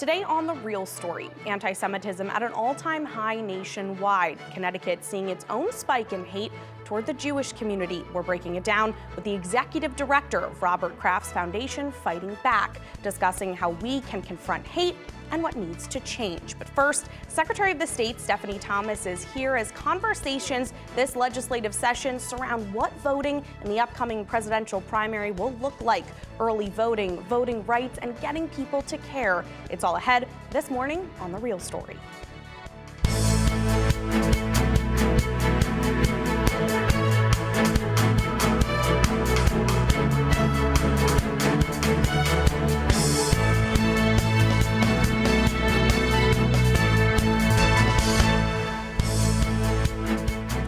Today on The Real Story, anti-Semitism at an all-time high nationwide. Connecticut seeing its own spike in hate toward the Jewish community. We're breaking it down with the executive director of Robert Kraft's foundation, Fighting Back, discussing how we can confront hate and what needs to change. But first, Secretary of the State Stephanie Thomas is here as conversations this legislative session surround what voting in the upcoming presidential primary will look like. Early voting, voting rights, and getting people to care. It's all ahead this morning on The Real Story.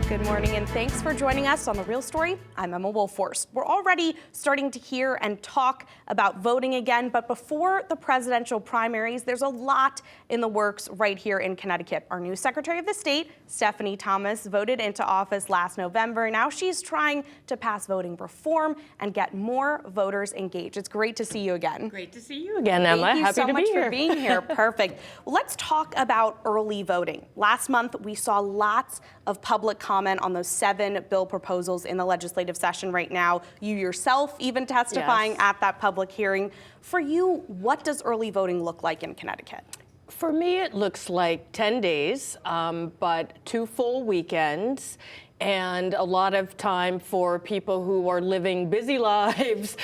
Good morning and thanks for joining us on The Real Story. I'm Emma Wulfhorst. We're already starting to hear and talk about voting again, but before the presidential primaries, there's a lot in the works right here in Connecticut. Our new Secretary of the State, Stephanie Thomas, voted into office last November. Now she's trying to pass voting reform and get more voters engaged. It's great to see you again. Great to see you again, Emma. Thank you Happy so to much be here. for being here. Perfect. Well, let's talk about early voting. Last month, we saw lots of public comment on those 7 bill proposals in the legislative session right now. You yourself even testifying at that public hearing. For you, what does early voting look like in Connecticut? For me, it looks like 10 days, but 2 full weekends and a lot of time for people who are living busy lives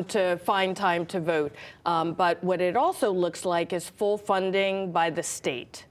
to find time to vote. But what it also looks like is full funding by the state.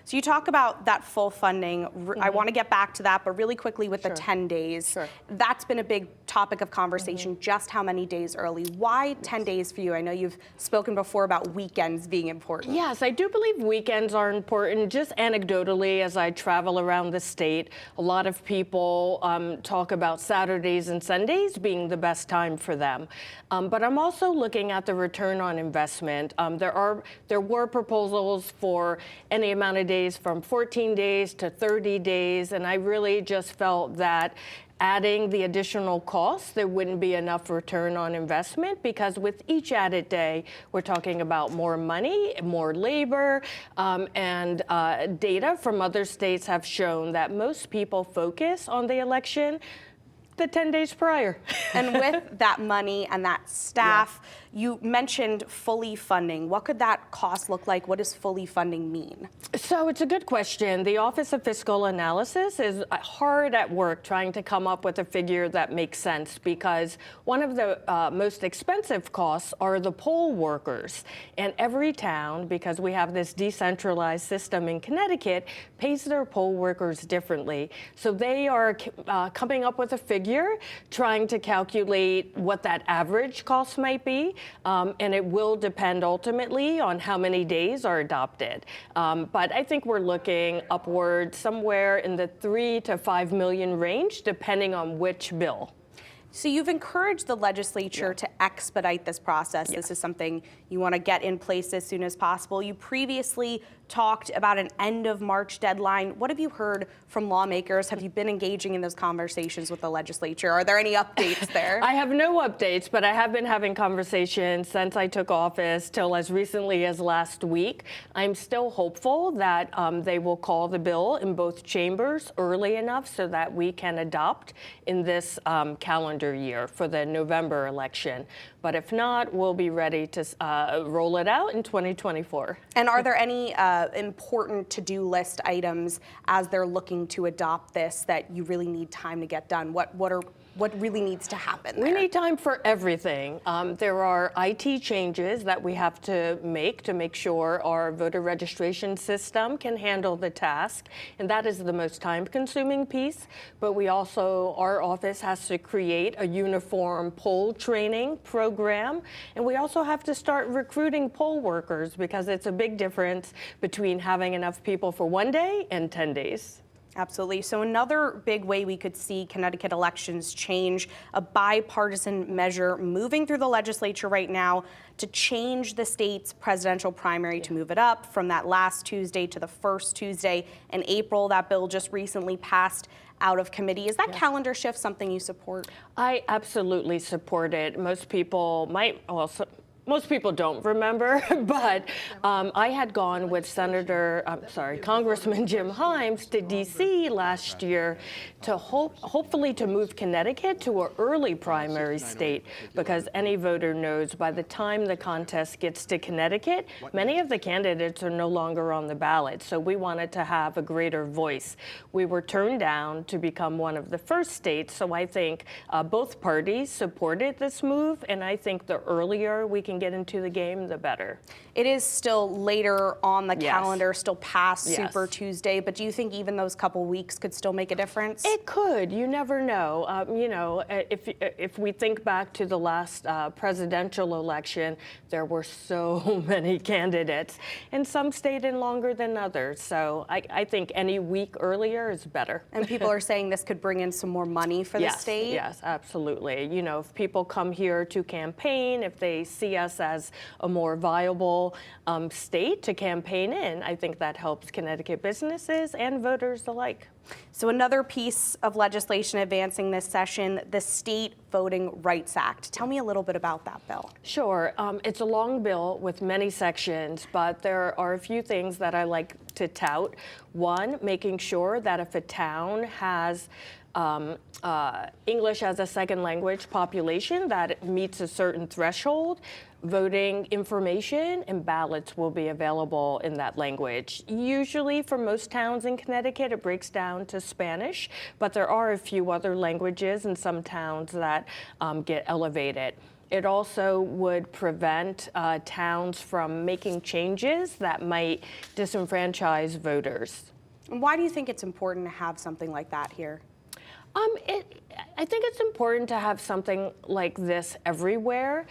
So you talk about that full funding. I want to get back to that, but really quickly with the 10 days. That's been a big topic of conversation, just how many days early. Why 10 days for you? I know you've spoken before about weekends being important. Yes, I do believe weekends are important. Just anecdotally, as I travel around the state, a lot of people talk about Saturdays and Sundays being the best time for them. But I'm also looking at the return on investment. There were proposals for any amount of days from 14 days to 30 days, and I really just felt that adding the additional costs, there wouldn't be enough return on investment, because with each added day, we're talking about more money, more labor, and data from other states have shown that most people focus on the election the 10 days prior. And with that money and that staff, you mentioned fully funding. What could that cost look like? What does fully funding mean? So it's a good question. The Office of Fiscal Analysis is hard at work trying to come up with a figure that makes sense, because one of the most expensive costs are the poll workers. And every town, because we have this decentralized system in Connecticut, pays their poll workers differently. So they are coming up with a figure, trying to calculate what that average cost might be. And it will depend ultimately on how many days are adopted. But I think we're looking upward somewhere in the 3 to 5 million range, depending on which bill. So you've encouraged the legislature to expedite this process. This is something you want to get in place as soon as possible. You previously talked about an end of March deadline. What have you heard from lawmakers? Have you been engaging in those conversations with the legislature? Are there any updates there? I have no updates, but I have been having conversations since I took office till as recently as last week. I'm still hopeful that they will call the bill in both chambers early enough so that we can adopt in this calendar year for the November election. But if not, we'll be ready to roll it out in 2024. And are there any important to-do list items as they're looking to adopt this that you really need time to get done? What really needs to happen there? We need time for everything. There are IT changes that we have to make sure our voter registration system can handle the task, and that is the most time-consuming piece. But we also, our office has to create a uniform poll training program, and we also have to start recruiting poll workers, because it's a big difference between having enough people for 1 day and 10 days. Absolutely. So another big way we could see Connecticut elections change, a bipartisan measure moving through the legislature right now to change the state's presidential primary, to move it up from that last Tuesday to the first Tuesday in April. That bill just recently passed out of committee. Is that calendar shift something you support? I absolutely support it. Most people might, well, most people don't remember, but I had gone with Congressman Jim Himes to D.C. last year to hopefully to move Connecticut to an early primary state, because any voter knows by the time the contest gets to Connecticut, many of the candidates are no longer on the ballot. So we wanted to have a greater voice. We were turned down to become one of the first states. So I think both parties supported this move, and I think the earlier we can get into the game, the better. It is still later on the calendar, still past Super Yes. Tuesday, but do you think even those couple weeks could still make a difference? It could. You never know. If we think back to the last presidential election, there were so many candidates, and some stayed in longer than others. So I think any week earlier is better. And people are saying this could bring in some more money for the state? Yes, absolutely. You know, if people come here to campaign, if they see us as a more viable state to campaign in, I think that helps Connecticut businesses and voters alike. So another piece of legislation advancing this session, the State Voting Rights Act. Tell me a little bit about that bill. Sure. It's a long bill with many sections, but there are a few things that I like to tout. One, making sure that if a town has English as a second language population that meets a certain threshold, voting information and ballots will be available in that language. Usually for most towns in Connecticut, it breaks down to Spanish, but there are a few other languages in some towns that get elevated. It also would prevent towns from making changes that might disenfranchise voters. And why do you think it's important to have something like that here? I think it's important to have something like this everywhere.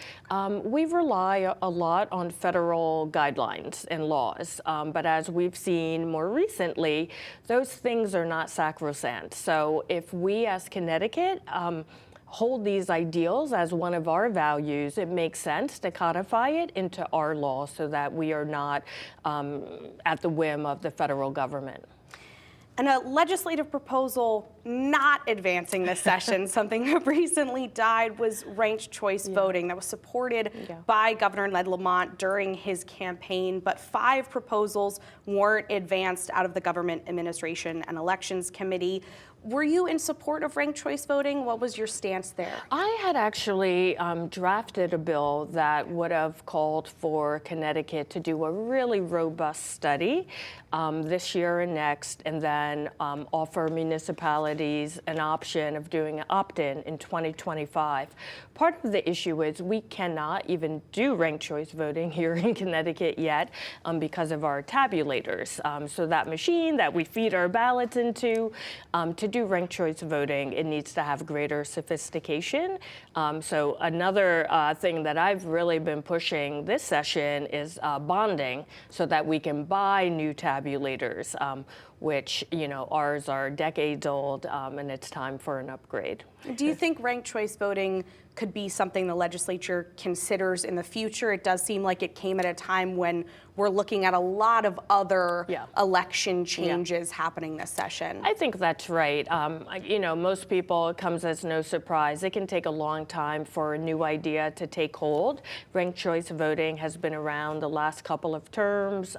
We rely a lot on federal guidelines and laws, but as we've seen more recently, those things are not sacrosanct. So if we as Connecticut hold these ideals as one of our values, it makes sense to codify it into our law so that we are not at the whim of the federal government. And a legislative proposal not advancing this session, something that recently died, was ranked choice voting that was supported by Governor Ned Lamont during his campaign. But 5 proposals weren't advanced out of the Government Administration and Elections Committee. Were you in support of ranked choice voting? What was your stance there? I had actually drafted a bill that would have called for Connecticut to do a really robust study this year and next, and then offer municipalities an option of doing an opt-in in 2025. Part of the issue is we cannot even do ranked choice voting here in Connecticut yet because of our tabulators. So that machine that we feed our ballots into, to do ranked choice voting, it needs to have greater sophistication. So another thing that I've really been pushing this session is bonding, so that we can buy new tabulators, which, you know, ours are decades old, and it's time for an upgrade. Do you think ranked choice voting could be something the legislature considers in the future? It does seem like it came at a time when we're looking at a lot of other election changes happening this session. I think that's right. You know, most people, it comes as no surprise. It can take a long time for a new idea to take hold. Ranked choice voting has been around the last couple of terms.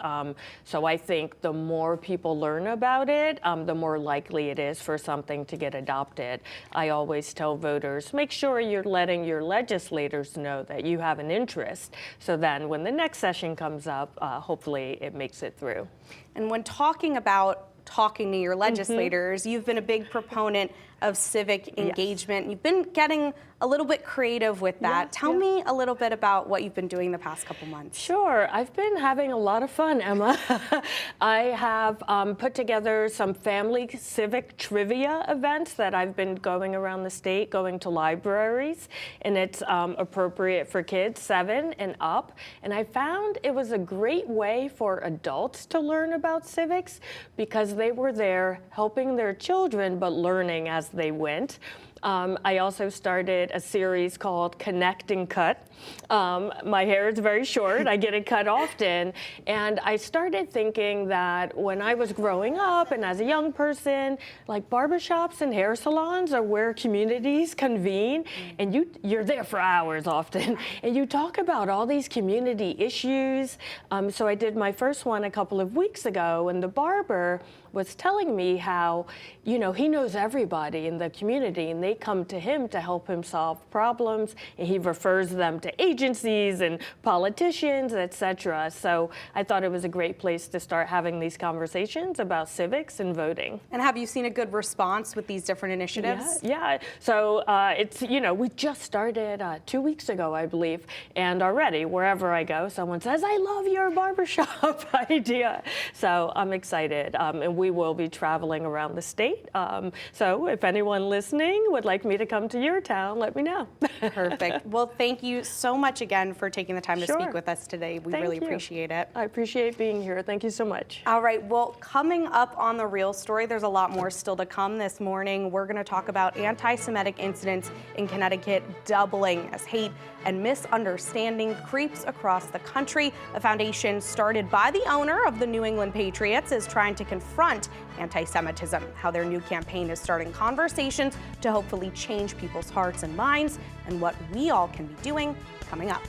So I think the more people learn about it, the more likely it is for something to get adopted. I always tell voters, make sure you're letting your legislators know that you have an interest. So then when the next session comes up, hopefully it makes it through. And when talking about talking to your legislators, you've been a big proponent of civic engagement. You've been getting a little bit creative with that. Tell me a little bit about what you've been doing the past couple months. Sure. I've been having a lot of fun, Emma. I have put together some family civic trivia events that I've been going around the state, going to libraries, and it's appropriate for kids 7 and up. And I found it was a great way for adults to learn about civics because they were there helping their children but learning as they went. I also started a series called Connect and Cut. My hair is very short. I get it cut often. And I started thinking that when I was growing up and as a young person, like barbershops and hair salons are where communities convene, and you're there for hours often, and you talk about all these community issues. So I did my first one a couple of weeks ago, and the barber was telling me how, he knows everybody in the community, and they come to him to help him solve problems, and he refers them to agencies and politicians, etc. So I thought it was a great place to start having these conversations about civics and voting. And have you seen a good response with these different initiatives? Yeah. So it's, we just started 2 weeks ago, I believe, and already wherever I go, someone says, "I love your barbershop idea." So I'm excited, and we will be traveling around the state. So if anyone listening would like me to come to your town, let me know. Perfect. Well, thank you so much again for taking the time to speak with us today. We really appreciate it. I appreciate being here. Thank you so much. All right. Well, coming up on The Real Story, there's a lot more still to come this morning. We're going to talk about anti-Semitic incidents in Connecticut doubling as hate and misunderstanding creeps across the country. A foundation started by the owner of the New England Patriots is trying to confront anti-Semitism, how their new campaign is starting conversations to hopefully change people's hearts and minds, and what we all can be doing coming up.